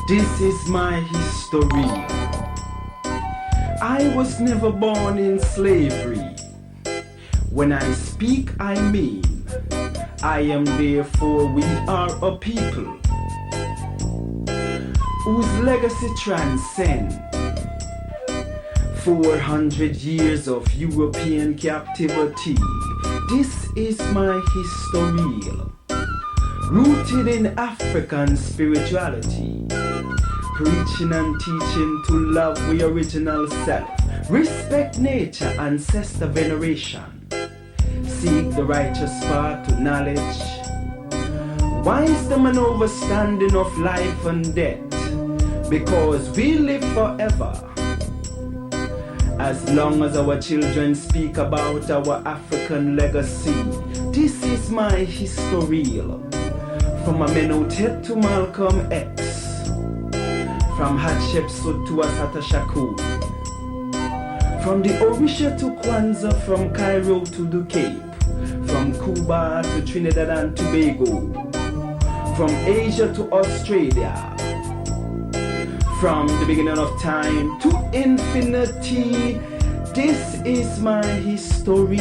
This is my history. I was never born in slavery. When I speak, I mean, I am therefore we are a people whose legacy transcends 400 years of European captivity. This is my history, rooted in African spirituality, preaching and teaching to love the original self, respect nature, ancestor veneration, seek the righteous path to knowledge, wisdom and understanding of life and death, because we live forever. As long as our children speak about our African legacy, this is my history. From Amenhotep to Malcolm X, from Hatshepsut to Assata Shakur, from the Orisha to Kwanzaa, from Cairo to the Cape, from Cuba to Trinidad and Tobago, from Asia to Australia, from the beginning of time to infinity. This is my history.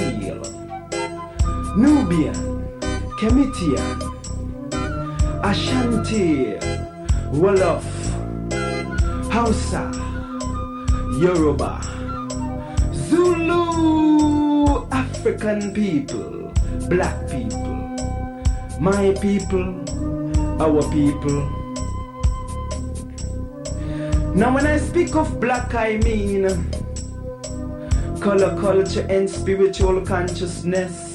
Nubian, Kemitian, Ashanti, Wolof, Hausa, Yoruba, Zulu, African people, black people, my people, our people. Now when I speak of black, I mean color, culture, and spiritual consciousness.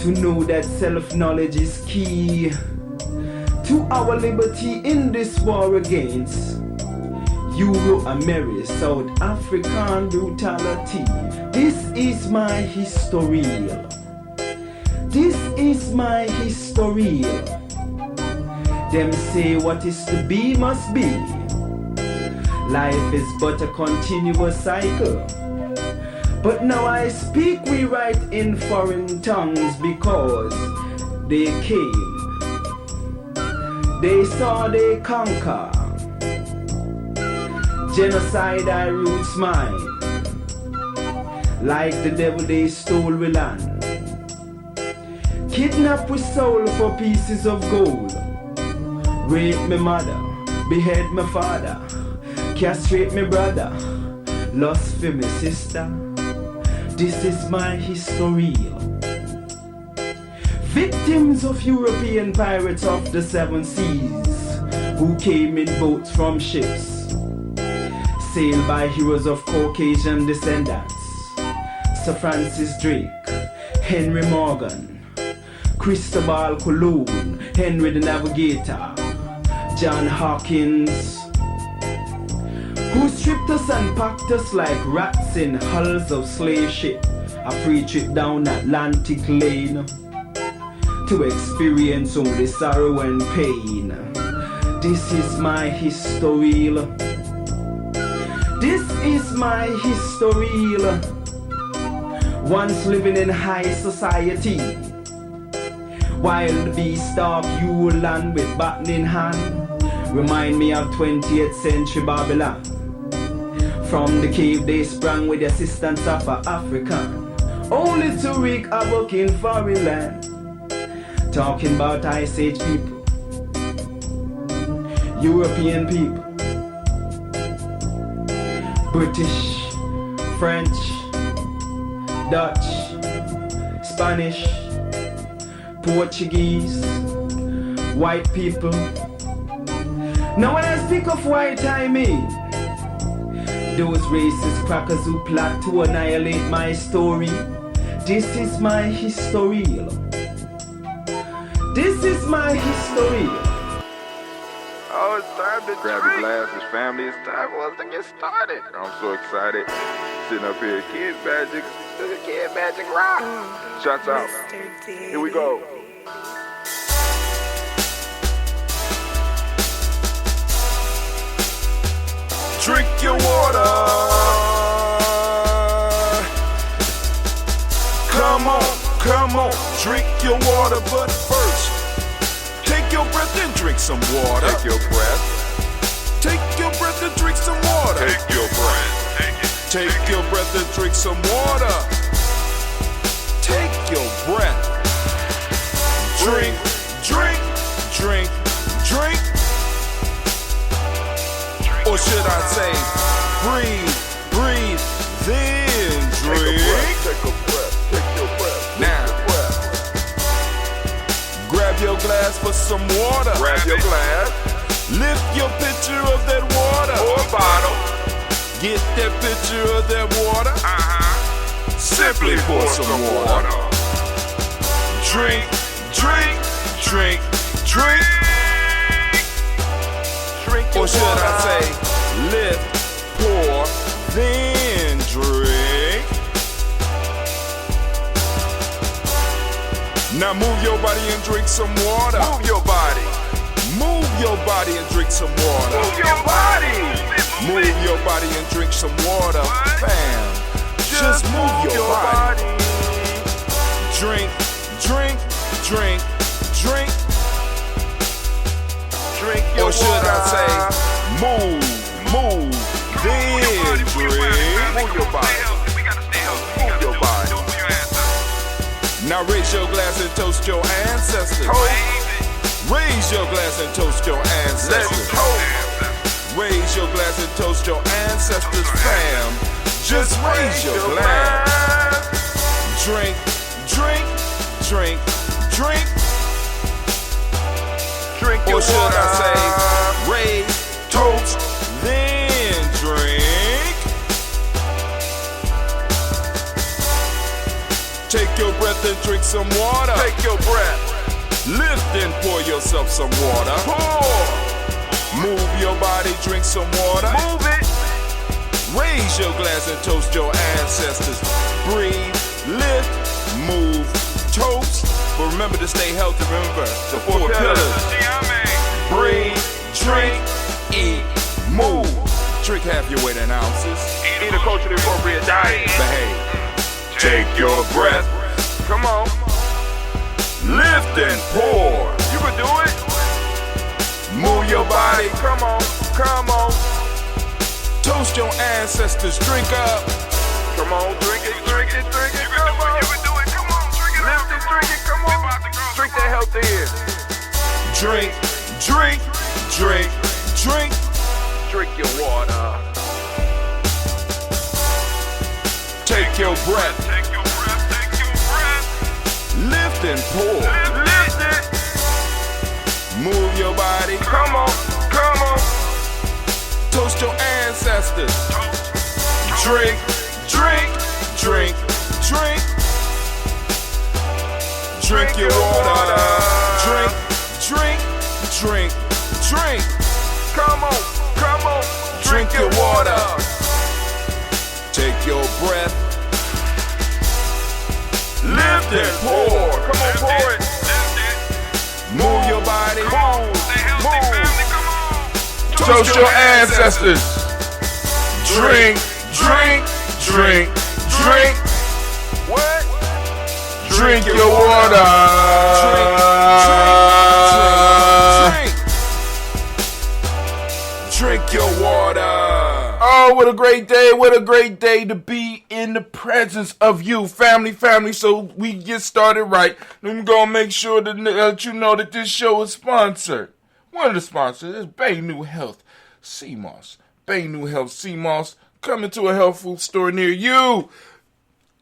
To know that self-knowledge is key to our liberty in this war against Euro-American South African brutality. This is my history. This is my history. Them say what is to be must be. Life is but a continuous cycle. But now I speak, we write in foreign tongues because they came, they saw, they conquer. Genocide I roots mine. Like the devil they stole we land. Kidnap we soul for pieces of gold. Rape me mother, behead my father, castrate me brother, lust for me sister. This is my history. Victims of European pirates of the seven seas, who came in boats from ships, sailed by heroes of Caucasian descendants. Sir Francis Drake, Henry Morgan, Cristobal Colon, Henry the Navigator, John Hawkins, who stripped us and packed us like rats in hulls of slave ship, a free trip down Atlantic lane, to experience only sorrow and pain. This is my history. This is my history. Once living in high society, wild beast stalk you land with baton in hand, remind me of 20th century Babylon. From the cave they sprang with the assistance of an African, only to wreak havoc in foreign land. Talking about Ice Age people, European people, British, French, Dutch, Spanish, Portuguese, white people. Now when I speak of white, I mean those racist crackers who plot to annihilate my story. This is my history. This is my history. Oh, it's time to Grab drink. your glasses, family. It's time for us to get started. I'm so excited. Sitting up here, Kid Magic. Kid Magic Rock. Shots out. Here we go. Drink your water. Come on, drink your water, but first, take your breath and drink some water. Take your breath Take your breath and drink some water. Take your breath. Drink, drink, drink, drink. Or should I say, breathe, breathe, then drink. Take a breath, take your breath. Now, grab your glass for some water. Grab your glass. Lift your pitcher of that water. Or a bottle. Get that pitcher of that water. Simply pour some water. Drink, drink, drink, drink. Drink your Or should water. I say, lift, pour, then drink. Now move your body and drink some water. Move your body. Move your body and drink some water. Move your body. Move your body and drink some water. Bam. Just move your body. Drink, drink, drink, drink. Drink your Or should water. I say, move, move, then drink. Move your body. Move your body. Now raise your glass and toast your ancestors. Raise your glass and toast your Let's ancestors. toast. Raise your glass and toast your ancestors, fam. Just raise your glass. Drink, drink, drink, drink. Drink your Or should water. I say, raise, toast, then drink. Take your breath and drink some water. Take your breath. Lift and pour yourself some water. Pour. Move your body, drink some water. Move it. Raise your glass and toast your ancestors. Breathe, lift, move, toast. But remember to stay healthy. Remember the four pillars. Breathe, drink, eat, move. Drink half your weight in ounces. Eat a culturally appropriate diet. Behave. Take your breath. Come on. Lift and pour. You can do it. Move your body. Come on. Come on. Toast your ancestors. Drink up. Come on. Drink it. Drink it. Drink it. Come on. You can do it. Come on. Drink it. Lift it. Drink it. Come on. Drink that health in. Drink, drink, drink, drink. Drink your water. Take your breath. Take your breath. Take your breath. Lift and pour. Lift it. Move your body. Come on. Come on. Toast your ancestors. Drink, drink, drink, drink. Drink your water. Drink, drink, drink, drink. Come on. Come on. Drink your water. Take your breath. Lift and pour. Come on. Pour it. Move your body. Move. Toast your ancestors. Drink, drink, drink, drink. What? Drink your water. Drink, drink, drink, drink. Drink your water. Oh, what a great day. What a great day to be in the presence of you, family. So we get started right. I'm going to make sure that you know that this show is sponsored. One of the sponsors is Bay New Health CMOS. Bay New Health CMOS coming to a health food store near you.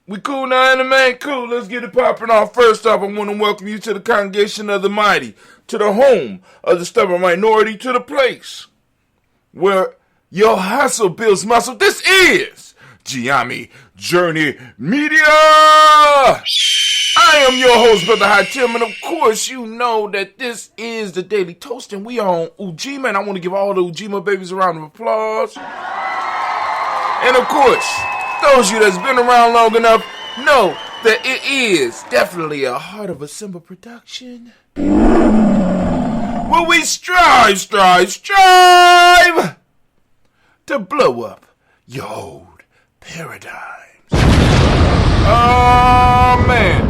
We cool now, anime? Cool. Let's get it popping off. First off, I want to welcome you to the congregation of the mighty, to the home of the stubborn minority, to the place where your hustle builds muscle. This is Gye-Nyame Journey Media. I am your host, Brother High Tim, and of course, you know that this is the Daily Toast, and we are on Ujima, and I want to give all the Ujima babies a round of applause. And of course, those of you that's been around long enough know that it is definitely a Heart of a Simba production. Well, we strive to blow up your old paradigms. Oh, man.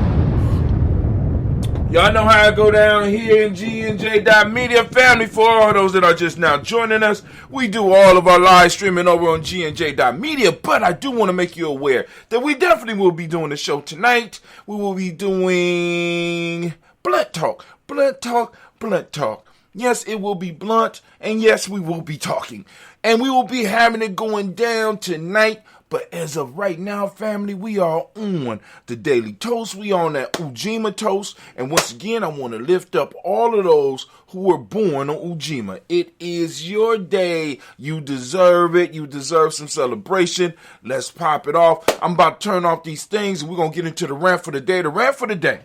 Y'all know how I go down here in G&J.media. Family, for all those that are just now joining us, we do all of our live streaming over on G&J.media, but I do want to make you aware that we definitely will be doing the show tonight. We will be doing Blunt Talk. Blunt Talk, Blunt Talk. Yes, it will be blunt, and yes, we will be talking. And we will be having it going down tonight. But as of right now, family, we are on the Daily Toast. We are on that Ujima Toast. And once again, I want to lift up all of those who were born on Ujima. It is your day. You deserve it. You deserve some celebration. Let's pop it off. I'm about to turn off these things, and we're going to get into the rant for the day. The rant for the day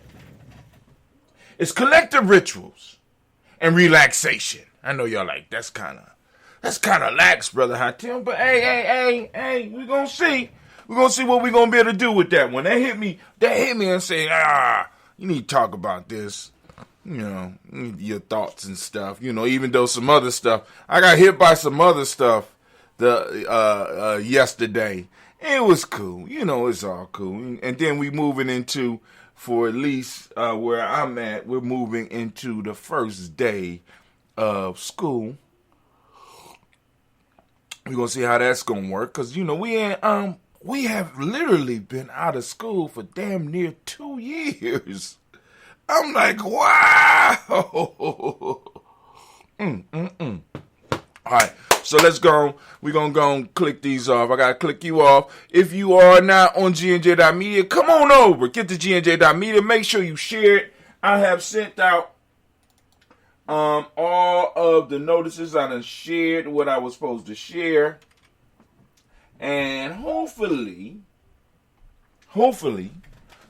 is collective rituals and relaxation. I know y'all like, that's kind of lax, Brother Hatim, but hey, we're going to see. We're going to see what we're going to be able to do with that one. They hit me and say, you need to talk about this. Your thoughts and stuff. Even though some other stuff, I got hit by some other stuff yesterday. It was cool. It's all cool. And then we moving into, for at least where I'm at, we're moving into the first day of school. We're going to see how that's going to work. Because, we have literally been out of school for damn near 2 years. I'm like, wow. All right. So let's go. We're going to go and click these off. I got to click you off. If you are not on GNJ.media, come on over. Get to GNJ.media. Make sure you share it. I have sent out all of the notices. I done shared what I was supposed to share. And hopefully,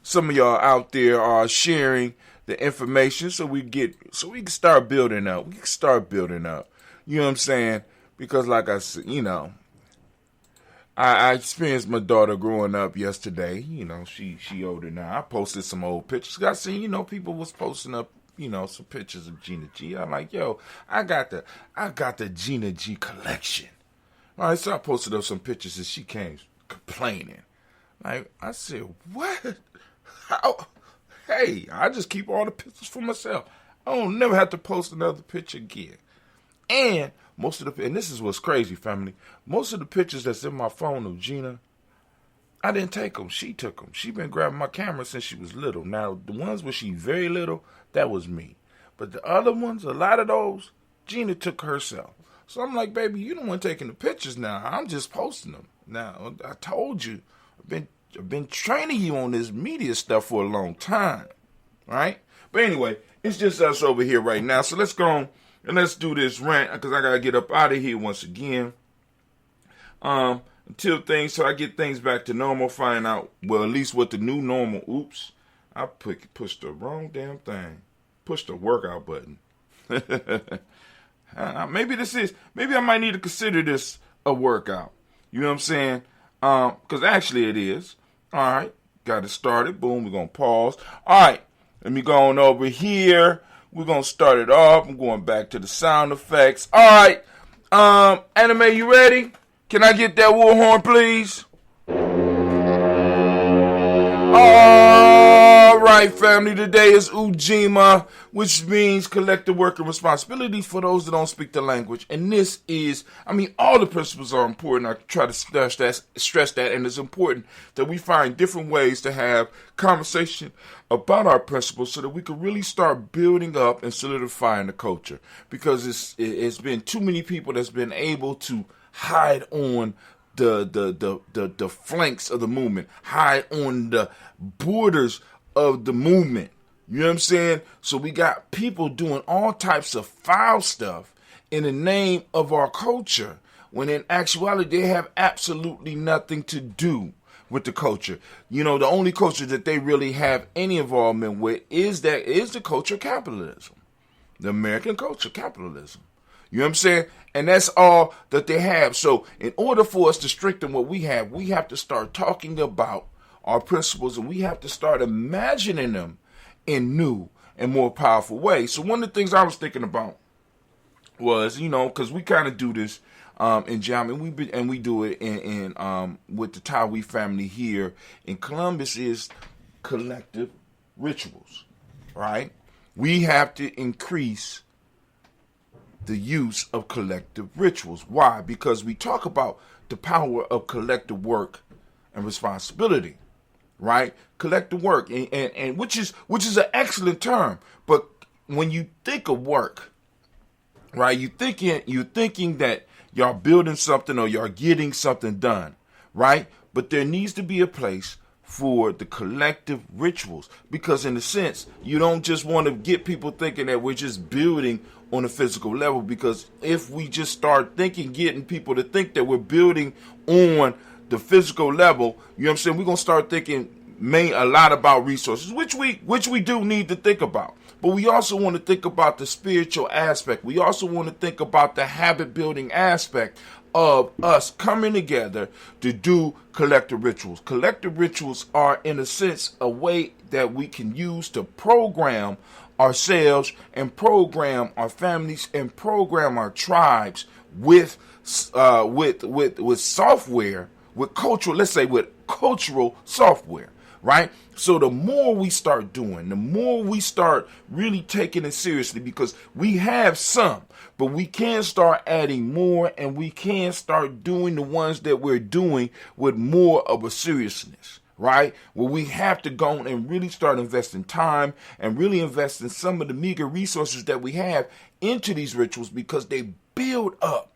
some of y'all out there are sharing the information so we can start building up. You know what I'm saying? Because like I said, I experienced my daughter growing up yesterday. She older now. I posted some old pictures. I seen, people was posting up, some pictures of Gina G. I'm like, yo, I got the Gina G collection. All right, so I posted up some pictures and she came complaining. Like, I said, what? How? Hey, I just keep all the pictures for myself. I don't never have to post another picture again. And and this is what's crazy, family. Most of the pictures that's in my phone of Gina, I didn't take them. She took them. She been grabbing my camera since she was little. Now, the ones where she very little, that was me. But the other ones, a lot of those, Gina took herself. So I'm like, baby, you the one taking the pictures now. I'm just posting them. Now, I told you, I've been training you on this media stuff for a long time, right? But anyway, it's just us over here right now. So let's go on and let's do this rant because I got to get up out of here once again. So I get things back to normal, find out, well, at least what the new normal, oops, I pushed the wrong damn thing. Pushed the workout button. Maybe I might need to consider this a workout. You know what I'm saying? Because actually it is. All right, got it started. Boom, we're going to pause. All right, let me go on over here. We're going to start it off. I'm going back to the sound effects. All right, Anime, you ready? Can I get that war horn, please? All right, family. Today is Ujima, which means collective work and responsibility for those that don't speak the language. And this is, all the principles are important. I try to stress that, and it's important that we find different ways to have conversation about our principles so that we can really start building up and solidifying the culture. Because it's been too many people that's been able to hide on the flanks of the movement, hide on the borders of the movement. You know what I'm saying? So we got people doing all types of foul stuff in the name of our culture, when in actuality they have absolutely nothing to do with the culture. The only culture that they really have any involvement with is the culture of capitalism, the American culture, capitalism. You know what I'm saying? And that's all that they have. So in order for us to strengthen what we have to start talking about our principles, and we have to start imagining them in new and more powerful ways. So one of the things I was thinking about was, because we kind of do this in Gye-Nyame, and we do it in with the Tawi family here in Columbus, is collective rituals, right? we have to increase the use of collective rituals. Why? Because we talk about the power of collective work and responsibility, right? Collective work, and which is an excellent term. But when you think of work, right, you're thinking that y'all building something or y'all getting something done, right? But there needs to be a place for the collective rituals, because in a sense, you don't just want to get people thinking that we're just building on a physical level, because if we just start getting people to think that we're building on the physical level, you know what I'm saying, we're going to start thinking a lot about resources, which we do need to think about. But we also want to think about the spiritual aspect. We also want to think about the habit building aspect of us coming together to do collective rituals. Collective rituals are, in a sense, a way that we can use to program ourselves and program our families and program our tribes with software, with cultural, let's say with cultural software, right? So the more we start doing, the more we start really taking it seriously, because we have some, but we can start adding more, and we can start doing the ones that we're doing with more of a seriousness, right? Where we have to go and really start investing time and really invest in some of the meager resources that we have into these rituals, because they build up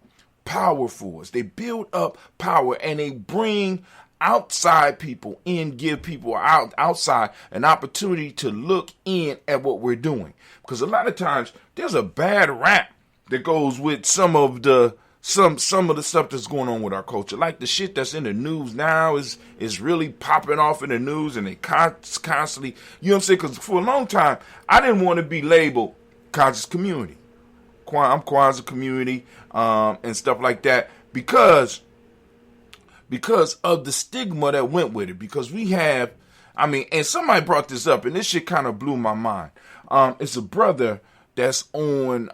power for us. They build up power, and they bring outside people in, give people outside an opportunity to look in at what we're doing. Because a lot of times there's a bad rap that goes with some of the stuff that's going on with our culture. Like the shit that's in the news now is really popping off in the news, and they constantly, you know what I'm saying? Because for a long time, I didn't want to be labeled conscious community. I'm Kwanzaa community, and stuff like that, because of the stigma that went with it. Because we have, and somebody brought this up, and this shit kind of blew my mind. It's a brother that's on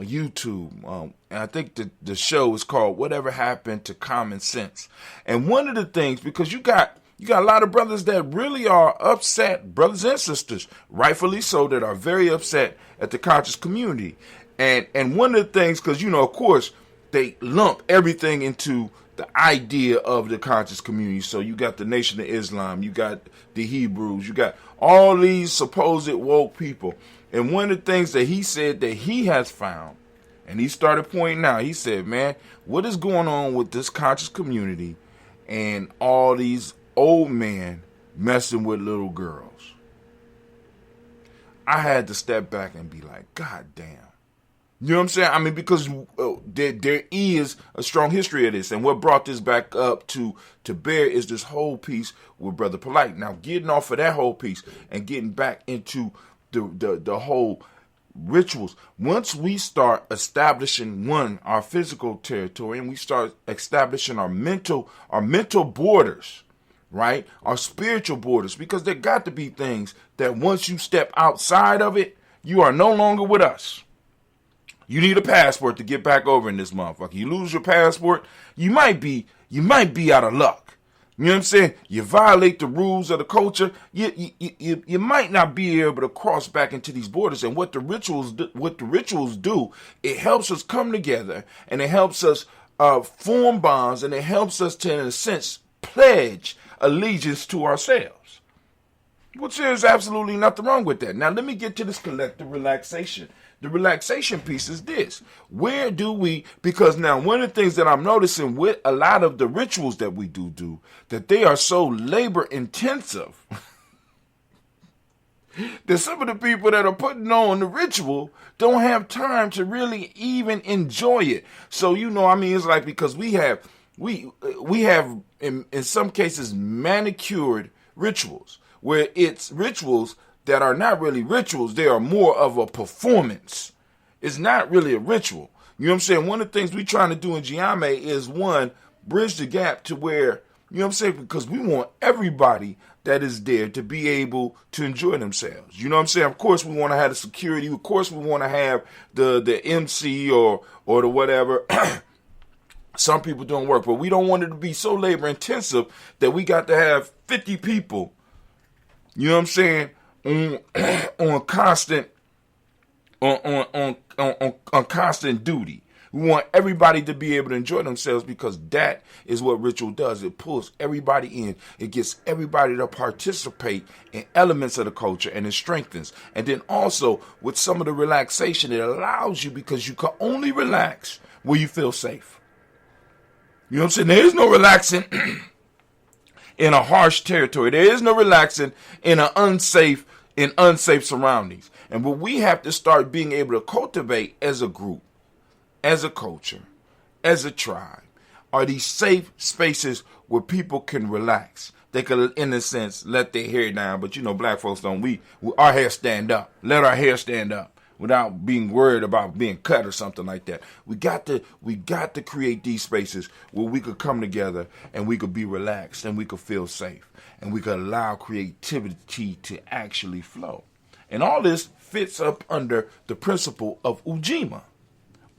YouTube, and I think the show is called Whatever Happened to Common Sense. And one of the things, because you got a lot of brothers that really are upset, brothers and sisters, rightfully so, that are very upset at the conscious community. And one of the things, because, of course, they lump everything into the idea of the conscious community. So you got the Nation of Islam, you got the Hebrews, you got all these supposed woke people. And one of the things that he said that he has found, and he started pointing out, he said, man, what is going on with this conscious community and all these old men messing with little girls? I had to step back and be like, God damn. You know what I'm saying? Because there is a strong history of this. And what brought this back up to bear is this whole piece with Brother Polite. Now, getting off of that whole piece and getting back into the whole rituals. Once we start establishing, our physical territory, and we start establishing our mental borders, right? Our spiritual borders. Because there got to be things that once you step outside of it, you are no longer with us. You need a passport to get back over in this motherfucker. You lose your passport, you might be out of luck. You know what I'm saying? You violate the rules of the culture, you might not be able to cross back into these borders. And what the rituals do, it helps us come together, and it helps us form bonds, and it helps us to, in a sense, pledge allegiance to ourselves. Which there's absolutely nothing wrong with that. Now let me get to this collective relaxation. The relaxation piece is this. Where do we, because now one of the things that I'm noticing with a lot of the rituals that we do, that they are so labor intensive that some of the people that are putting on the ritual don't have time to really even enjoy it. So, it's like, because we have in some cases manicured rituals, where it's rituals that are not really rituals. They are more of a performance. It's not really a ritual. You know what I'm saying? One of the things we're trying to do in Gye-Nyame is, one, bridge the gap to where, you know what I'm saying? Because we want everybody that is there to be able to enjoy themselves. You know what I'm saying? Of course, we want to have the security. Of course, we want to have the MC or the whatever. Some people doing work, but we don't want it to be so labor intensive that we got to have 50 people, you know what I'm saying, on on constant on constant duty. We want everybody to be able to enjoy themselves because that is what ritual does. It pulls everybody in. It gets everybody to participate in elements of the culture, and it strengthens. And then also with some of the relaxation, it allows you, because you can only relax where you feel safe. You know what I'm saying? There is no relaxing in a harsh territory. There is no relaxing in unsafe surroundings. And what we have to start being able to cultivate as a group, as a culture, as a tribe, are these safe spaces where people can relax. They can, in a sense, let their hair down. But black folks don't. Our hair stand up. Let our hair stand up without being worried about being cut or something like that. We got to create these spaces where we could come together and we could be relaxed and we could feel safe and we could allow creativity to actually flow. And all this fits up under the principle of Ujima.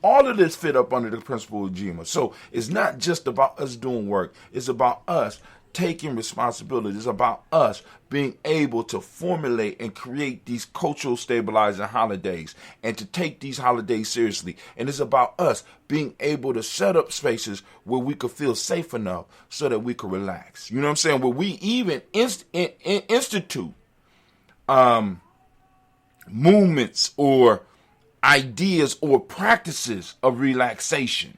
All of this fit up under the principle of Ujima. So it's not just about us doing work. It's about us taking responsibility. It's about us being able to formulate and create these cultural stabilizing holidays and to take these holidays seriously. And it's about us being able to set up spaces where we could feel safe enough so that we could relax. You know what I'm saying? Where we even institute movements or ideas or practices of relaxation.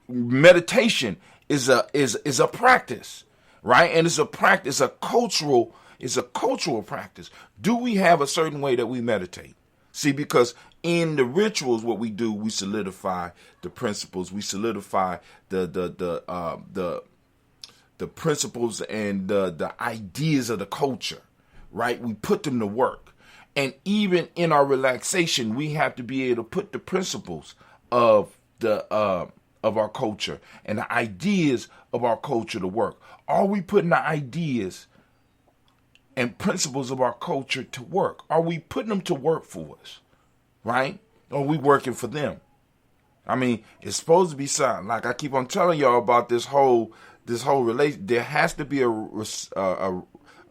Meditation is a practice, right? And it's a practice, a cultural practice. Do we have a certain way that we meditate? See, because in the rituals, what we do, we solidify the principles, we solidify the principles and the ideas of the culture, right? We put them to work. And even in our relaxation, we have to be able to put the principles of our culture and the ideas of our culture to work. Are we putting the ideas and principles of our culture to work? Are we putting them to work for us? Right? Or are we working for them? I mean, it's supposed to be something. Like I keep on telling y'all about this whole relation. There has to be a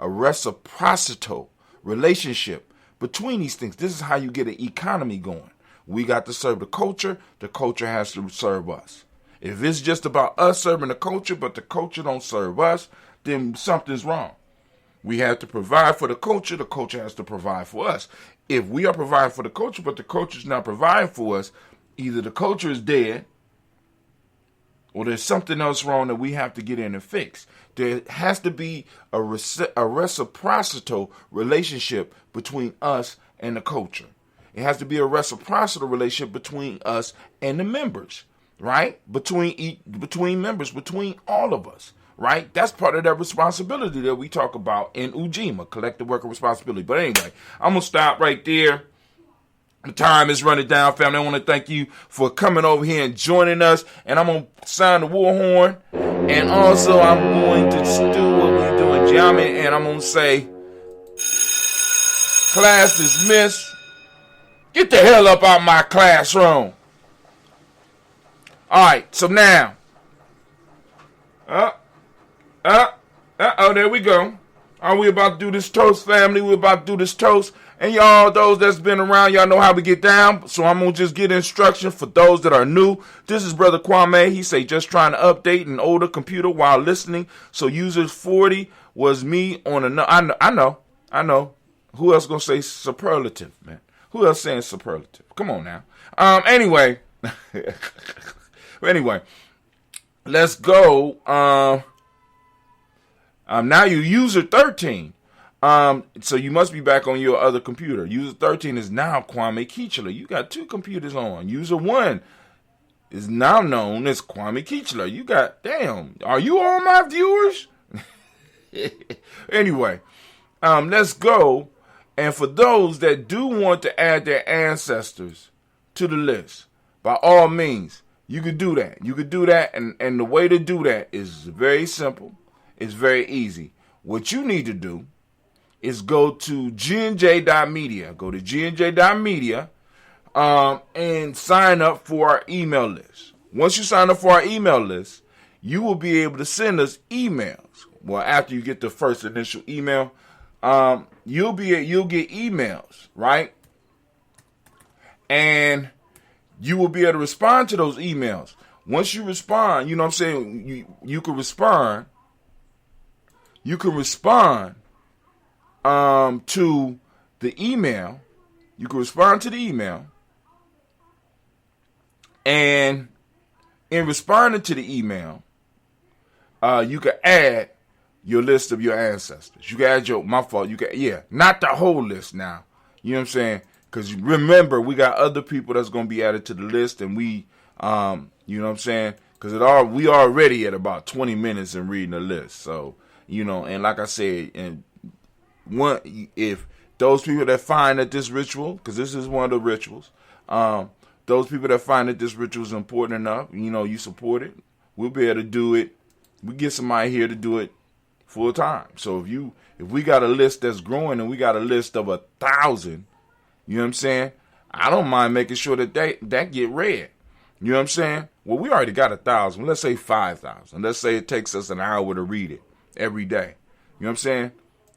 reciprocal relationship between these things. This is how you get an economy going. We got to serve the culture has to serve us. If it's just about us serving the culture, but the culture don't serve us, then something's wrong. We have to provide for the culture has to provide for us. If we are providing for the culture, but the culture's not providing for us, either the culture is dead, or there's something else wrong that we have to get in and fix. There has to be a reciprocal relationship between us and the culture. It has to be a reciprocal relationship between us and the members, right? Between members, between all of us, right? That's part of that responsibility that we talk about in Ujima, collective worker responsibility. But anyway, I'm going to stop right there. The time is running down, family. I want to thank you for coming over here and joining us. And I'm going to sound the war horn. And also, I'm going to do what we do in Gye-Nyame. And I'm going to say, class dismissed. Get the hell up out my classroom. All right, so now. There we go. Are we about to do this toast, family? We're about to do this toast. And y'all, those that's been around, y'all know how we get down. So I'm going to just get instruction for those that are new. This is Brother Kwame. He say just trying to update an older computer while listening. So users 40 was me on another. I know. Who else going to say superlative, man? Who else saying superlative? Come on now. Anyway, let's go. Now you user 13. So you must be back on your other computer. User 13 is now Kwame Kichler. You got two computers on. User 1 is now known as Kwame Kichler. You got, damn, are you all my viewers? Anyway, let's go. And for those that do want to add their ancestors to the list, by all means, you could do that. You could do that. And the way to do that is very simple. It's very easy. What you need to do is go to gnj.media. Go to gnj.media and sign up for our email list. Once you sign up for our email list, you will be able to send us emails. Well, after you get the first initial email, you'll get emails, right? And you will be able to respond to those emails. Once you respond, you know what I'm saying? You can respond. You can respond to the email. You can respond to the email. And in responding to the email, you can add your list of your ancestors. You can add not the whole list now. You know what I'm saying? Because remember, we got other people that's going to be added to the list, and we, you know what I'm saying? Because we already at about 20 minutes in reading the list. So, you know, and like I said, if those people that find that this ritual, because this is one of the rituals, those people that find that this ritual is important enough, you know, you support it, we'll be able to do it. We get somebody here to do it full time. So if we got a list that's growing and we got a list of 1,000, you know what I'm saying? I don't mind making sure that get read. You know what I'm saying? Well, we already got 1,000. Let's say 5,000. Let's say it takes us an hour to read it every day. You know what I'm saying?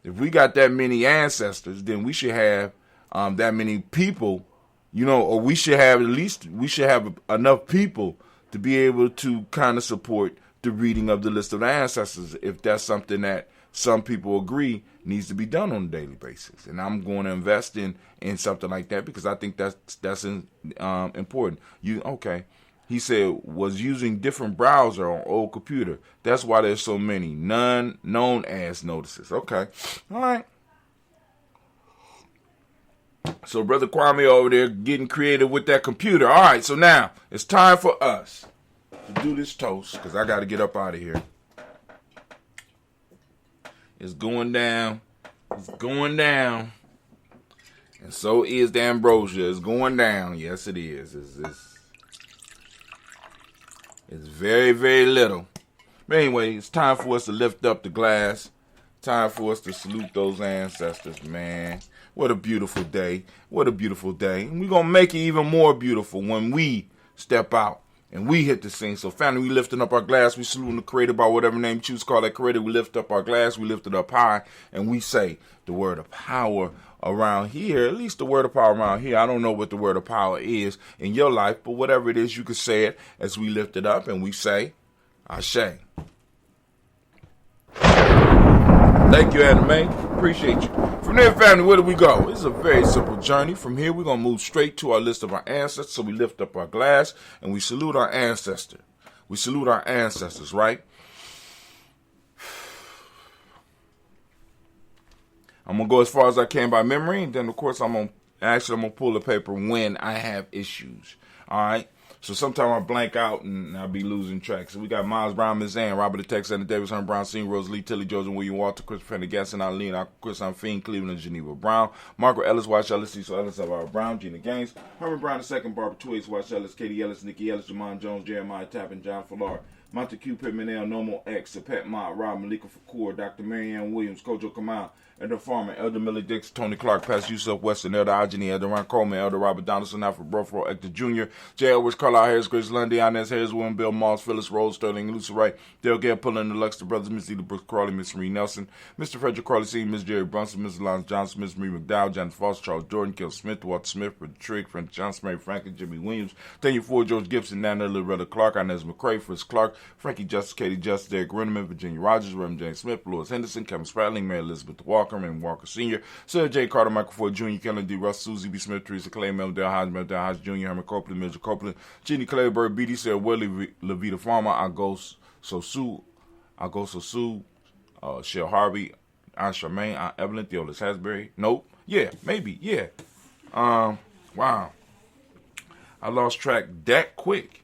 If we got that many ancestors, then we should have that many people, you know, or we should have enough people to be able to kind of support the reading of the list of the ancestors, if that's something that some people agree needs to be done on a daily basis. And I'm going to invest in something like that because I think that's important. He said, was using different browser on old computer. That's why there's so many none known as notices. Okay. All right. So Brother Kwame over there getting creative with that computer. All right. So now it's time for us to do this toast because I got to get up out of here. It's going down. It's going down. And so is the ambrosia. It's going down. Yes, it is. It's very, very little. But anyway, it's time for us to lift up the glass. Time for us to salute those ancestors, man. What a beautiful day. What a beautiful day. And we're going to make it even more beautiful when we step out and we hit the scene. So family, we lifting up our glass. We saluting the creator by whatever name you choose to call that creator. We lift up our glass. We lift it up high. And we say the word of power around here. At least the word of power around here. I don't know what the word of power is in your life. But whatever it is, you can say it as we lift it up. And we say, Ashe. Thank you, Anime. Appreciate you. From there, family, where do we go? It's a very simple journey. From here, we're going to move straight to our list of our ancestors. So we lift up our glass and we salute our ancestor. We salute our ancestors, right? I'm going to go as far as I can by memory. And then, of course, I'm going to pull the paper when I have issues. All right? So sometimes I blank out and I'll be losing track. So we got Miles Brown, Miss Ann, Robert the Tex, Anna Davis, Herman Brown, Senior, Rose Lee, Tilly, Joseph, William Walter, Christopher Gasson, Eileen, Chris Fiend, Cleveland, Geneva Brown, Margaret Ellis, Watch Ellis, Cecil Ellis, Elvira Brown, Gina Gaines, Herman Brown II, Barbara Twigs, Watch Ellis, Katie Ellis, Nikki Ellis, Jamon Jones, Jeremiah Tappan, John Fallard, Montague Pittman, L, Nomo X, Pat Mott, Rob Malika Fakour, Dr. Marianne Williams, Kojo Kamal, Elder Farmer, Elder Millie Dix, Tony Clark, Pastor Yusuf Weston, Elder Ajani, Elder Ron Coleman, Elder Robert Donaldson, Alfred Brofro, Hector Jr., J. Edwards, Carlisle Harris, Grace Lundy, Inez Harris, William Bill Moss, Phyllis Rose, Sterling, Lucy Wright, Dale Gale, Pullen, the Luxor Brothers, Miss Eda Brooks Crawley, Miss Marie Nelson, Mr. Frederick Crawley Sr., Miss Jerry Brunson, Miss Lance Johnson, Miss Marie McDowell, Janet Foster, Charles Jordan, Kel Smith, Walter Smith, Fred Trigg, Frank Johnson, Mary Franklin, Jimmy Williams, Daniel Ford, George Gibson, Nana Loretta Clark, Inez McCrae, Fritz Clark, Frankie Justice, Katie Justice, Derek Renneman, Virginia Rogers, Reverend James Smith, Louis Henderson, Kevin Spratling, Mary Elizabeth Walker, Raymond Walker Sr., Sir J. Carter, Michael Ford Jr., Kellen D. Russ, Susie B. Smith, Teresa Clay, Mel Del Hodge Jr., Herman Copeland, Mildred Copeland, Jeannie Clayburg, B.D. Sarah Willie, Levita Farmer, Agos Sosu, Shell Harvey, Aunt Charmaine, Aunt Evelyn, Theolis Hasbury. Nope. Yeah, maybe. Yeah. Wow. I lost track that quick.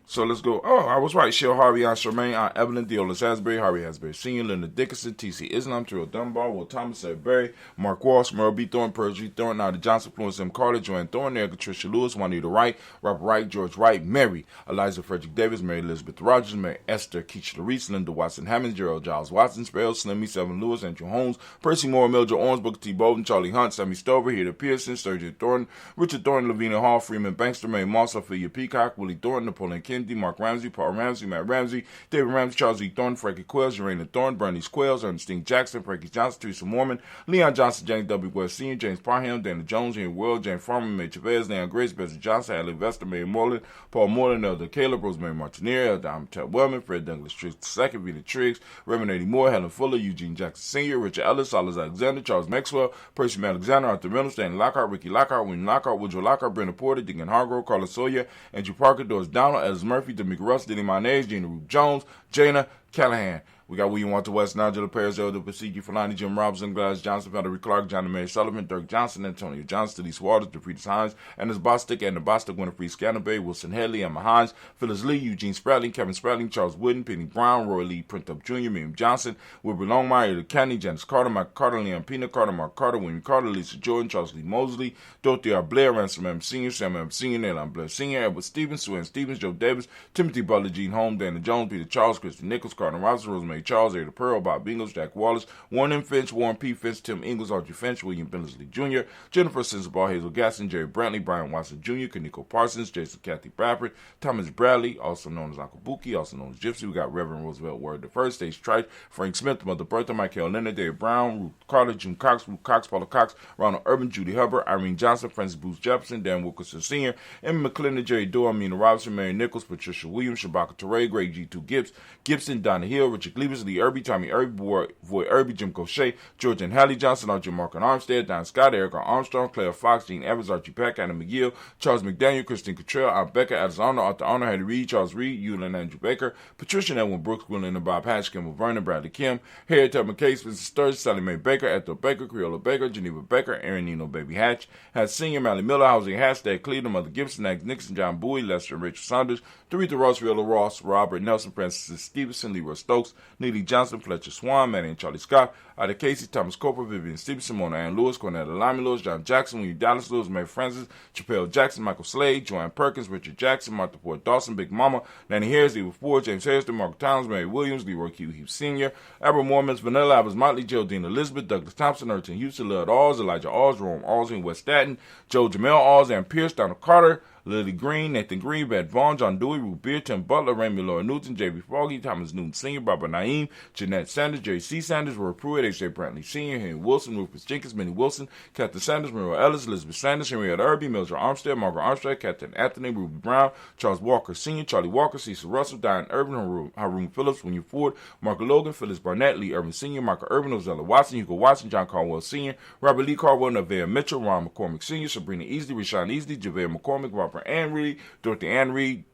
So let's go. Oh, I was right. Shell Harvey, Aunt Charmaine, Aunt Evelyn, Theolis Hasbury, Harvey Hasbury Sr., Linda Dickinson, T.C. Islam, Terrell Dunbar, Will Thomas, Sarah Berry, Mark Walsh, Merle B. Thorne, Percy Thorne, Nada Johnson, Florence M. Carter, Joanne Thorne, Erica Tricia Lewis, Juanita Wright, Robert Wright, George Wright, Mary, Eliza Frederick Davis, Mary Elizabeth Rogers, Mary Esther Keach Reese, Linda Watson Hammond, Gerald Giles Watson, Sparrow, Slimmy, Seven Lewis, Andrew Holmes, Percy Moore, Mildred Owens, Booker T. Bolden, Charlie Hunt, Sammy Stover, Heather Pearson, Sturgeon Thornton, Richard Thornton, Lavina Hall, Freeman Bankster, Mary Moss, Ophelia Peacock, Willie Thornton, Napoleon King, D. Mark Ramsey, Paul Ramsey, Matt Ramsey, David Ramsey, Charles E. Thorne, Frankie Quails, Urena Thorne, Bernice Quails, Ernestine Jackson, Frankie Johnson, Teresa Mormon, Leon Johnson, James W. West Sr., James Parham, Dana Jones, Henry World, James Farmer, May Chavez, Leon Grace, Bessie Johnson, Allie Vesta, Mary Moreland, Paul Moreland, Elder Caleb, Rosemary Martinier, Elder Ted Wellman, Fred Douglas Triggs II, Vita Triggs, Reverend Eddie Moore, Helen Fuller, Eugene Jackson Sr., Richard Ellis, Silas Alexander, Charles Maxwell, Percy Alexander, Arthur Reynolds, Stanley Lockhart, Ricky Lockhart, William Lockhart, Woodrow Lockhart, Brenda Porter, Deacon Hargrove, Carla Sawyer, Andrew Parker, Doris Donald, Ellis Murphy, D'Amica Russ, Denny Mayonnaise, Gina Ruth Jones, Jana Callahan. We got William Walter West, Nigel Perez, Elder Pasiki, Fulani, Jim Robinson, Glass Johnson, Valerie Clark, Johnny Mary Sullivan, Dirk Johnson, Antonio Johnson, Denise Waters, DeFritas Hines, Anders Bostic, and the Bostic, Winifred Scannerberry, Wilson Headley, Emma Hines, Phyllis Lee, Eugene Spratling, Kevin Spratling, Charles Wooden, Penny Brown, Roy Lee, Printup Jr., Miriam Johnson, Wilbur Longmire, Ida County, Janice Carter, Mike Carter, Leon Pina Carter, Mark Carter, William Carter, Lisa Jordan, Charles Lee Mosley, Dorothy R. Blair, Ransom M. Sr., Sam M. Sr., Nayland Blair Sr., Edward Stevens, Sue Ann Stevens, Joe Davis, Timothy Butler, Gene Holmes, Dana Jones, Peter Charles, Christy Nichols, Carter Robinson, Rosemary Charles, Ada Pearl, Bob Bingles, Jack Wallace, Warren Finch, Warren P. Finch, Tim Ingles, Archie Finch, William Bensley Jr., Jennifer Sensabaugh, Hazel Gaston, Jerry Brantley, Brian Watson Jr., Kaniko Parsons, Jason Kathy Bradford, Thomas Bradley, also known as Uncle Buki, also known as Gypsy. We got Reverend Roosevelt Word I, Stage Trice, Frank Smith, Mother Bertha, Michael Leonard, Dave Brown, Ruth Carter, Jim Cox, Ruth Cox, Paula Cox, Ronald Urban, Judy Hubbard, Irene Johnson, Francis Booth Jefferson, Dan Wilkerson Sr., Emma McClendon, Jerry Doe, Amina Robinson, Mary Nichols, Patricia Williams, Shabaka Teray, Greg G2 Gibbs, Gibson, Donna Hill, Richard Cleavers, Lee Irby, Tommy Irby, Voy Irby, Jim Cochet, George and Hallie Johnson, Archie Markin Armstead, Don Scott, Erica Armstrong, Claire Fox, Gene Evans, Archie Peck, Anna McGill, Charles McDaniel, Christine Cottrell, Aunt Becca, Arizona, Arthur Honor, Hattie Reed, Charles Reed, Eulin Andrew Baker, Patricia and Edwin Brooks, William and Bob Hatch, Kimball Vernon, Bradley Kim, Harriet Tubman Case, Spencer Sturgis, Sally Mae Baker, Ethel Baker, Creola Baker, Geneva Baker, Aaron Nino Baby Hatch, had Senior, Mally Miller, Housing Hashtag Cleveland, Mother Gibson, Agnes Nixon, John Bowie, Lester and Rachel Saunders, Doretha Ross, Riola Ross, Robert Nelson, Francis Stevenson, Leroy Stokes, Neely Johnson, Fletcher Swan, Manny and Charlie Scott, Ida Casey, Thomas Cooper, Vivian Stevenson, Mona Ann Lewis, Cornetta Lamy Lewis, John Jackson, William Dallas Lewis, Mary Francis, Chappelle Jackson, Michael Slade, Joanne Perkins, Richard Jackson, Martha Ford Dawson, Big Mama, Nanny Harris, Eva Ford, James Harrison, Mark Towns, Mary Williams, Leroy Q. Heath Sr., Albert Mormons, Vanilla Albers, Motley, Geraldine Elizabeth, Douglas Thompson, Erton Houston, Lud Alls, Elijah Alls, Rome Alls in West Staten, Joe Jamel Alls, Ann Pierce, Donald Carter, Lily Green, Nathan Green, Bad Vaughn, John Dewey, Ruth Beer, Tim Butler, Raymond Laura Newton, J.B. Froggy, Thomas Newton Sr., Barbara Naeem, Jeanette Sanders, Jerry C. Sanders, Roy Pruitt, A.J. Brantley Sr., Henry Wilson, Rufus Jenkins, Minnie Wilson, Captain Sanders, Monroe Ellis, Elizabeth Sanders, Henrietta Irby, Mildred Armstead, Margaret Armstead, Captain Anthony, Ruby Brown, Charles Walker Sr., Charlie Walker, Cecil Russell, Diane Urban, Haroon Phillips, William Ford, Marco Logan, Phyllis Barnett, Lee Urban Sr., Michael Urban, Ozella Watson, Hugo Watson, John Caldwell Sr., Robert Lee Caldwell, Nevaeh Mitchell, Ron McCormick Sr., Sabrina Easley, Rashawn Easley, JaVale McCormick, Robert Ann Reed, Dorothy Ann Reed,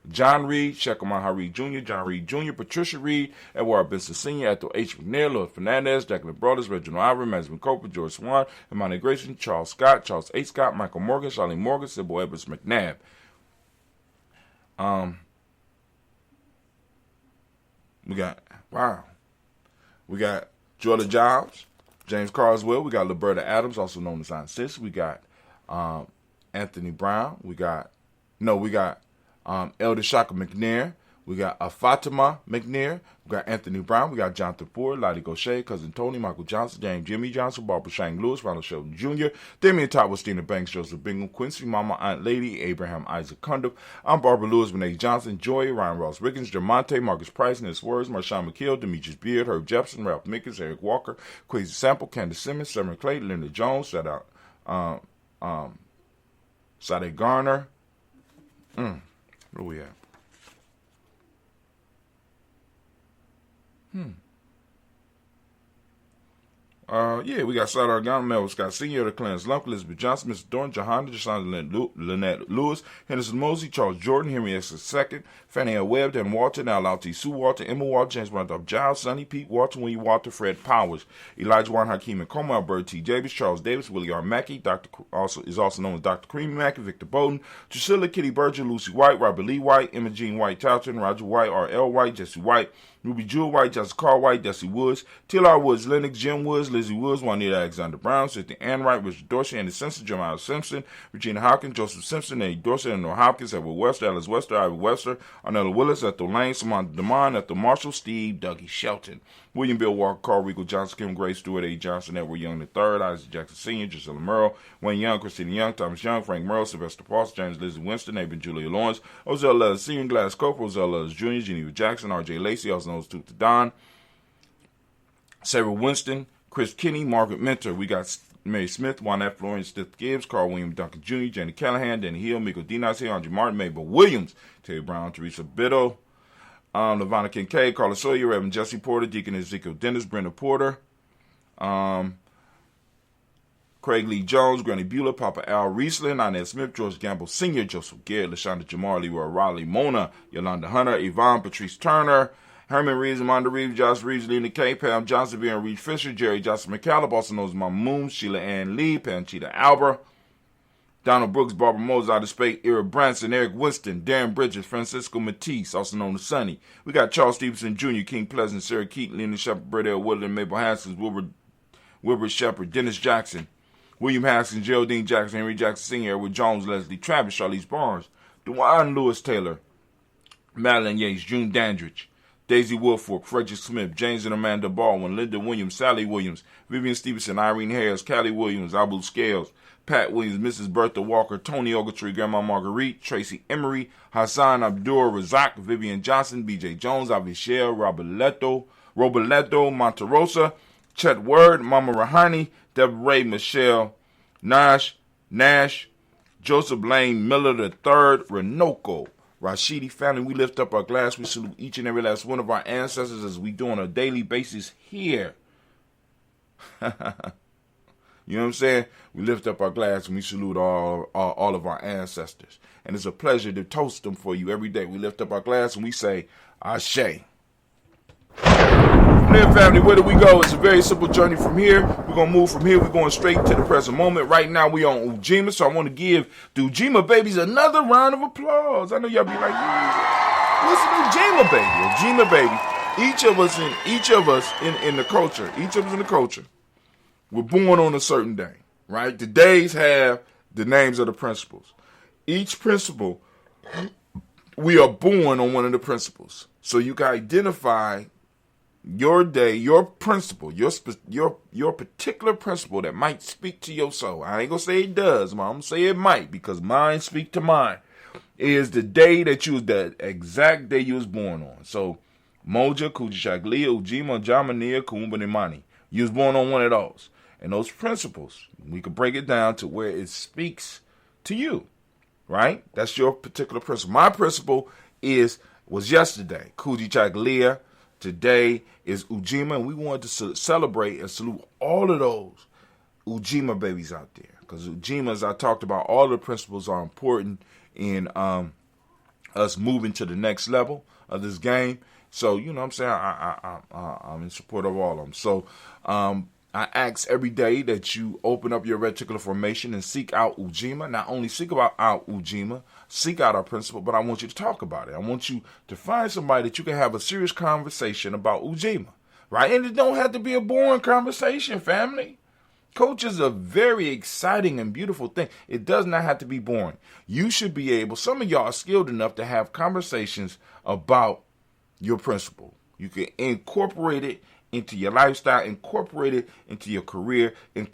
John Reed, Shekamah Reed Jr., John Reed Jr., Patricia Reed, Edward Benson Sr., Ethel H. McNair, Lord Fernandez, Jacqueline Brothers, Reginald Ivory, Mansman Coper, George Swan, Imani Grayson, Charles Scott, Charles H. Scott, Michael Morgan, Charlene Morgan, Sybil Edwards McNabb. We got Jordan Jobs, James Carswell, we got Liberta Adams, also known as Aunt Sis, we got Anthony Brown, we got Elder Shaka McNair, we got Fatima McNair, we got Anthony Brown, we got Jonathan Ford, Lottie Gaucher, Cousin Tony, Michael Johnson, James Jimmy Johnson, Barbara Shang Lewis, Ronald Sheldon Jr., Damian Todd, Stina Banks, Joseph Bingham, Quincy Mama, Aunt Lady, Abraham Isaac Cundiff, I'm Barbara Lewis, Renee Johnson, Joy, Ryan Ross Riggins, Jermonte, Marcus Price, Ness Words, Marshawn McKeel, Demetrius Beard, Herb Jefferson, Ralph Mickens, Eric Walker, Quasi Sample, Candace Simmons, Summer Clay, Linda Jones, shout out Sade Garner. Where we at? We got Sadar Ghana, Melvin Scott Sr., the Clarence Lump, Elizabeth Johnson, Mr. Dorn, Johanna, Jashawn Lynette Lewis, Henderson Mosey, Charles Jordan, Henry S. II, Fannie L. Webb, Dan Walter, Now Lauti Sue Walter, Emma Walter, James Randolph Giles, Sonny Pete Walter, William Walter, Fred Powers, Elijah Juan Hakeem and Coma, Albert T. Davis, Charles Davis, Willie R. Mackey, is also known as Dr. Creamy Mackey, Victor Bowden, Drusilla Kitty Berger, Lucy White, Robert Lee White, Emma Jean White Towton, Roger White, R.L. White, Jesse White, Ruby Jewel White, Jessica Carr White, Desi Woods, T.L.R. Woods, Lennox, Jim Woods, Lizzie Woods, Juanita Alexander Brown, Cynthia Ann Wright, Richard Dorsey, Andy Simpson, Jeremiah Simpson, Regina Hopkins, Joseph Simpson, Eddie Dorsey, Eleanor Hopkins, Edward Wester, Alice Wester, Ivy Wester, Arnella Willis, Ethel Lane, Samantha Demond, Ethel Marshall, Steve, Dougie Shelton, William Bill Walker, Carl Regal Johnson, Kim Gray, Stewart A. Johnson, Edward Young III, Isaac Jackson Sr., Gisela Merle, Wayne Young, Christina Young, Thomas Young, Frank Merle, Sylvester Paulson, James Lizzie Winston, Abel Julia Lawrence, Ozell Letters Sr., Gladys Cope, Ozell Letters Jr., Geneva Jackson, R.J. Lacey, also known as Tooth to Don, Sarah Winston, Chris Kinney, Margaret Mentor. We got Mary Smith, Juanette Florian, Stith Gibbs, Carl William Duncan Jr., Jenny Callahan, Danny Hill, Miko Dinas here, Andre Martin, Mabel Williams, Terry Brown, Teresa Biddle, Lavonna Kincaid, Carla Sawyer, Reverend Jesse Porter, Deacon Ezekiel Dennis, Brenda Porter, Craig Lee Jones, Granny Bueller, Papa Al Riesling, Inez Smith, George Gamble Sr., Joseph Garrett, LaShonda Jamar, Leroy Riley, Mona, Yolanda Hunter, Yvonne, Patrice Turner, Herman Reeves, Amanda Reeves, Josh Reeves, Lena K, Pam Johnson, Vera Reed Fisher, Jerry Johnson McCallum, also known as Mama Moon, Sheila Ann Lee, Panchita Alba, Donald Brooks, Barbara Moses, Out of Space, Ira Branson, Eric Winston, Darren Bridges, Francisco Matisse, also known as Sonny. We got Charles Stevenson Jr., King Pleasant, Sarah Keaton, Lena Shepard, Brett L. Woodland, Mabel Haskins, Wilbur Shepard, Dennis Jackson, William Haskins, Geraldine Jackson, Henry Jackson Sr., Edward Jones, Leslie Travis, Charlize Barnes, DeJuan Lewis Taylor, Madeline Yates, June Dandridge, Daisy Woodfork, Frederick Smith, James and Amanda Baldwin, Linda Williams, Sally Williams, Vivian Stevenson, Irene Harris, Callie Williams, Abu Scales, Pat Williams, Mrs. Bertha Walker, Tony Ogletree, Grandma Marguerite, Tracy Emery, Hassan Abdur Razak, Vivian Johnson, B.J. Jones, Avishel, Roboleto, Monterosa, Chet Word, Mama Rahani, Deborah Ray, Michelle, Nash, Joseph Lane, Miller III, Renoko, Rashidi family. We lift up our glass. We salute each and every last one of our ancestors as we do on a daily basis here. You know what I'm saying? We lift up our glass and we salute all of our ancestors. And it's a pleasure to toast them for you every day. We lift up our glass and we say, Ashe. From there, family, where do we go? It's a very simple journey from here. We're going to move from here. We're going straight to the present moment. Right now, we on Ujima, so I want to give the Ujima babies another round of applause. I know y'all be like, what's an Ujima baby? Ujima baby. Each of us in the culture, we're born on a certain day, right? The days have the names of the principles. Each principle, we are born on one of the principles. So you can identify your day, your principle, your particular principle that might speak to your soul. I ain't gonna say it does, I'm gonna say it might, because mine speak to mine. Is the day the exact day you was born on. So Moja, Kujichaglia, Ujima, Jamania, Kumbani. You was born on one of those. And those principles, we could break it down to where it speaks to you, right? That's your particular principle. My principle was yesterday, Kujichaglia. Today is Ujima, and we wanted to celebrate and salute all of those Ujima babies out there. Because Ujima, as I talked about, all the principles are important in us moving to the next level of this game. So, you know what I'm saying? I'm in support of all of them. So, I ask every day that you open up your reticular formation and seek out Ujima. Not only seek out Ujima, seek out our principle, but I want you to talk about it. I want you to find somebody that you can have a serious conversation about Ujima, right? And it don't have to be a boring conversation, family. Coach is a very exciting and beautiful thing. It does not have to be boring. You should be able, some of y'all are skilled enough to have conversations about your principle. You can incorporate it into your lifestyle, incorporate it into your career, and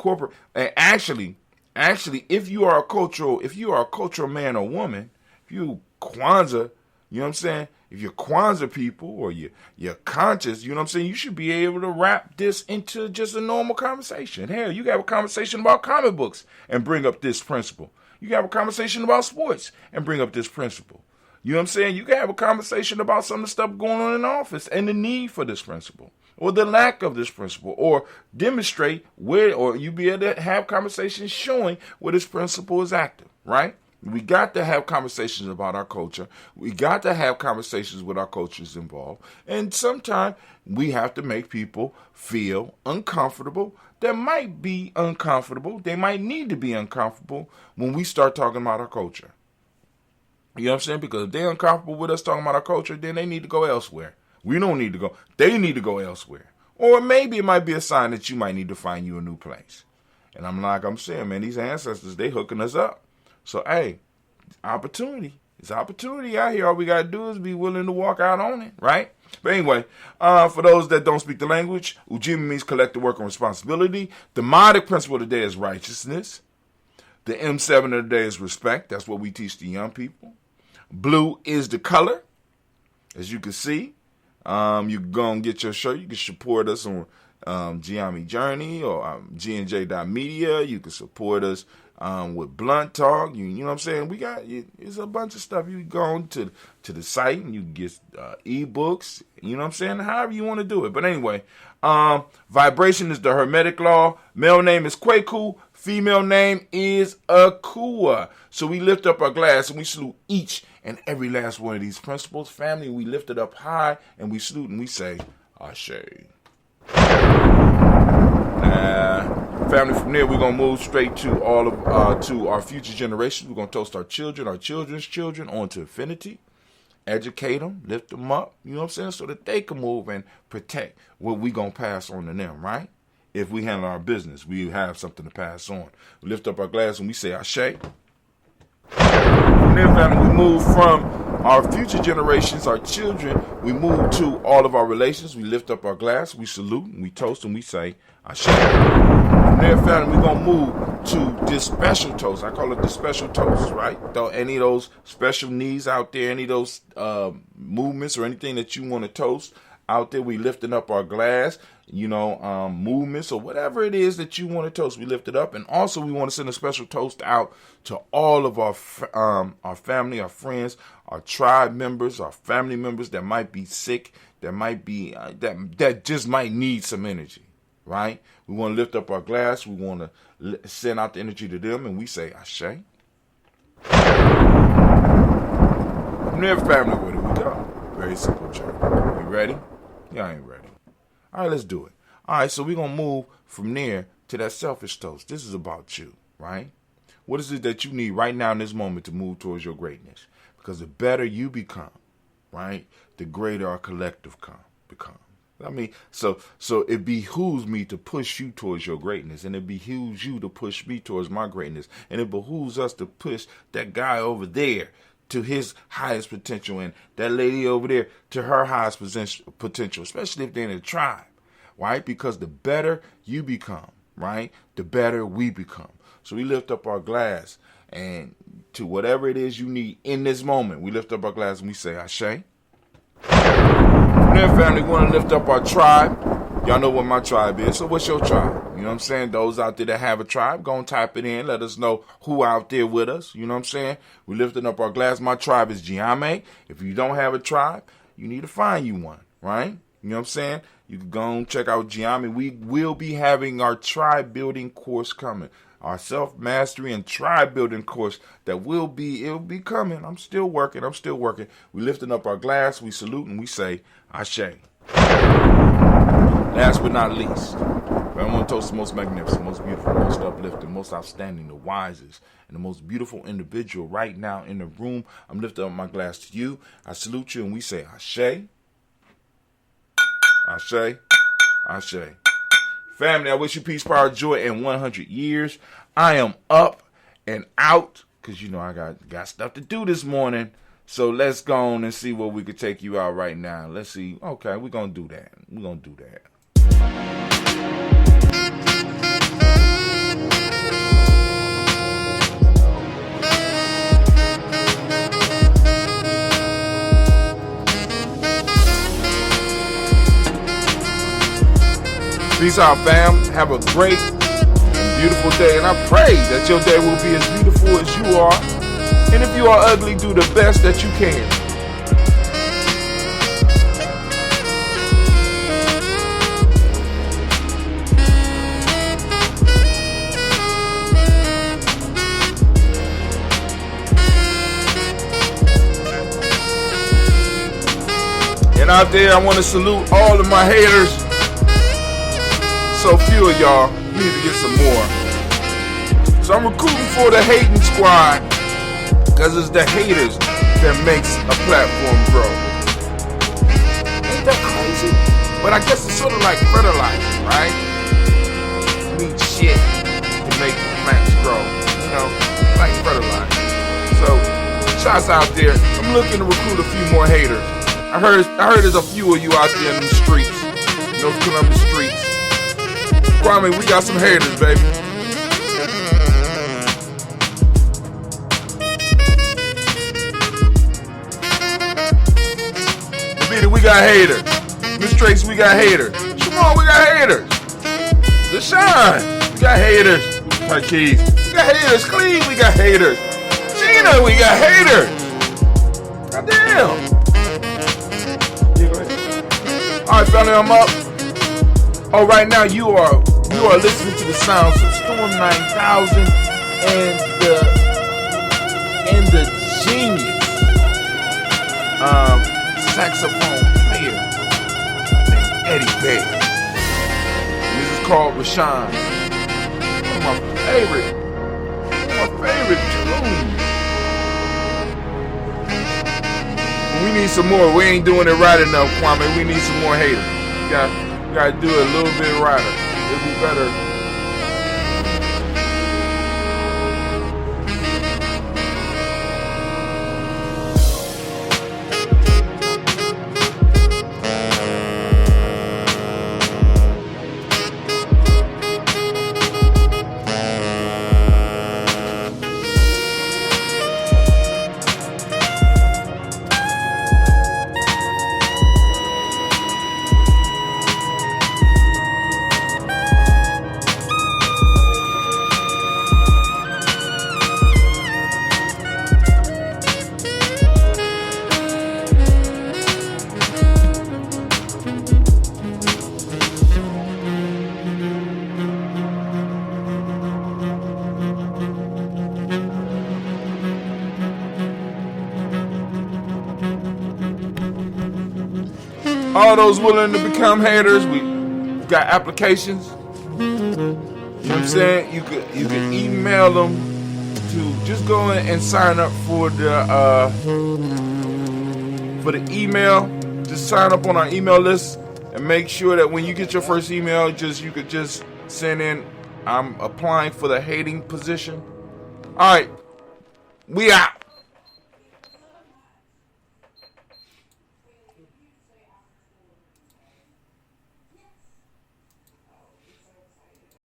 actually, if you are a cultural man or woman, if you Kwanzaa, you know what I'm saying? If you're Kwanzaa people or you're conscious, you know what I'm saying? You should be able to wrap this into just a normal conversation. Hell, you can have a conversation about comic books and bring up this principle. You can have a conversation about sports and bring up this principle. You know what I'm saying? You can have a conversation about some of the stuff going on in the office and the need for this principle, or the lack of this principle, or demonstrate where, or you be able to have conversations showing where this principle is active, right? We got to have conversations about our culture. We got to have conversations with our cultures involved. And sometimes we have to make people feel uncomfortable. That might be uncomfortable. They might need to be uncomfortable when we start talking about our culture. You know what I'm saying? Because if they're uncomfortable with us talking about our culture, then they need to go elsewhere. We don't need to go. They need to go elsewhere. Or maybe it might be a sign that you might need to find you a new place. And I'm saying, man, these ancestors, they hooking us up. So, hey, opportunity. It's opportunity out here. All we got to do is be willing to walk out on it, right? But anyway, for those that don't speak the language, Ujima means collective work and responsibility. The Modic principle of the day is righteousness. The M7 of the day is respect. That's what we teach the young people. Blue is the color. As you can see, you can go and get your shirt. You can support us on Gye-Nyame Journey or gnj.media. You can support us with Blunt Talk. You know what I'm saying? We got, it's a bunch of stuff. You can go on to the site and you can get ebooks. You know what I'm saying? However you want to do it. But anyway, vibration is the Hermetic law. Male name is Kwaku. Female name is Akua. So we lift up our glass and we salute each and every last one of these principles. Family, we lift it up high and we salute and we say, Ashe. Family, from there we're gonna move straight to to our future generations. We're gonna toast our children, our children's children, on to infinity. Educate them, lift them up. You know what I'm saying, so that they can move and protect what we gonna pass on to them, right? If we handle our business, we have something to pass on. We lift up our glass and we say Ashe. From there, family, we move from our future generations, our children. We move to all of our relations. We lift up our glass, we salute, and we toast, and we say Ashe. From there, family, we're going to move to this special toast. I call it the special toast, right? Any of those special needs out there, any of those movements or anything that you want to toast out there, we lifting up our glass, movements or whatever it is that you want to toast, we lift it up. And also we want to send a special toast out to all of our family, our friends, our tribe members, our family members that might be sick, that might be, that just might need some energy, right? We want to lift up our glass. We want to send out the energy to them and we say Ashe. From there, family, where do we go? Very simple journey. You ready? Y'all ain't ready. All right, let's do it. All right, so we're going to move from there to that selfish toast. This is about you, right? What is it that you need right now in this moment to move towards your greatness? Because the better you become, right, the greater our collective become. I mean, so it behooves me to push you towards your greatness, and it behooves you to push me towards my greatness, and it behooves us to push that guy over there to his highest potential, and that lady over there to her highest potential, especially if they're in a tribe, right? Because the better you become, right, the better we become. So we lift up our glass, and to whatever it is you need in this moment, we lift up our glass and we say Ashe. From there, family, we want to lift up our tribe. Y'all know what my tribe is, so what's your tribe? You know what I'm saying? Those out there that have a tribe, go and type it in. Let us know who out there with us. You know what I'm saying? We're lifting up our glass. My tribe is Gye-Nyame. If you don't have a tribe, you need to find you one, right? You know what I'm saying? You can go and check out Gye-Nyame. We will be having our tribe building course coming. Our self-mastery and tribe building course that it'll be coming. I'm still working. We're lifting up our glass. We salute and we say Ashe. Last but not least, I want to toast the most magnificent, most beautiful, most uplifting, most outstanding, the wisest, and the most beautiful individual right now in the room. I'm lifting up my glass to you. I salute you, and we say Ashe. Ashe. Ashe. Family, I wish you peace, power, joy, and 100 years. I am up and out because, I got stuff to do this morning. So let's go on and see where we could take you out right now. Let's see. Okay, we're going to do that. Peace out, fam. Have a great and beautiful day. And I pray that your day will be as beautiful as you are. And if you are ugly, do the best that you can. And out there, I want to salute all of my haters. So few of y'all need to get some more. So I'm recruiting for the hating squad, because it's the haters that makes a platform grow. Ain't that But I guess it's sort of like fertilizer, right? You need shit to make plants grow, you know, like fertilizer. So, shots out there. I'm looking to recruit a few more haters. I heard there's a few of you out there in the streets, North Columbus streets. Kwame, we got some haters, baby. Davida, we got haters. Miss Trace, we got haters. Shimon, we got haters. Deshaun, we got haters. Marquise, we got haters. Cleve, we got haters. Gina, we got haters. Goddamn. Yeah, go ahead. All right, family, I'm up. Oh, right now you are listening to the sounds of Storm 9000 and the genius saxophone player named Eddie Bay. This is called Rashawn. One of my favorite tunes. We need some more. We ain't doing it right enough, Kwame. We need some more haters. We gotta do it a little bit righter. It'll be better. All those willing to become haters, we got applications. You know what I'm saying? You can email them to just go in and sign up for the email. Just sign up on our email list and make sure that when you get your first email, you could just send in, I'm applying for the hating position. All right, we out.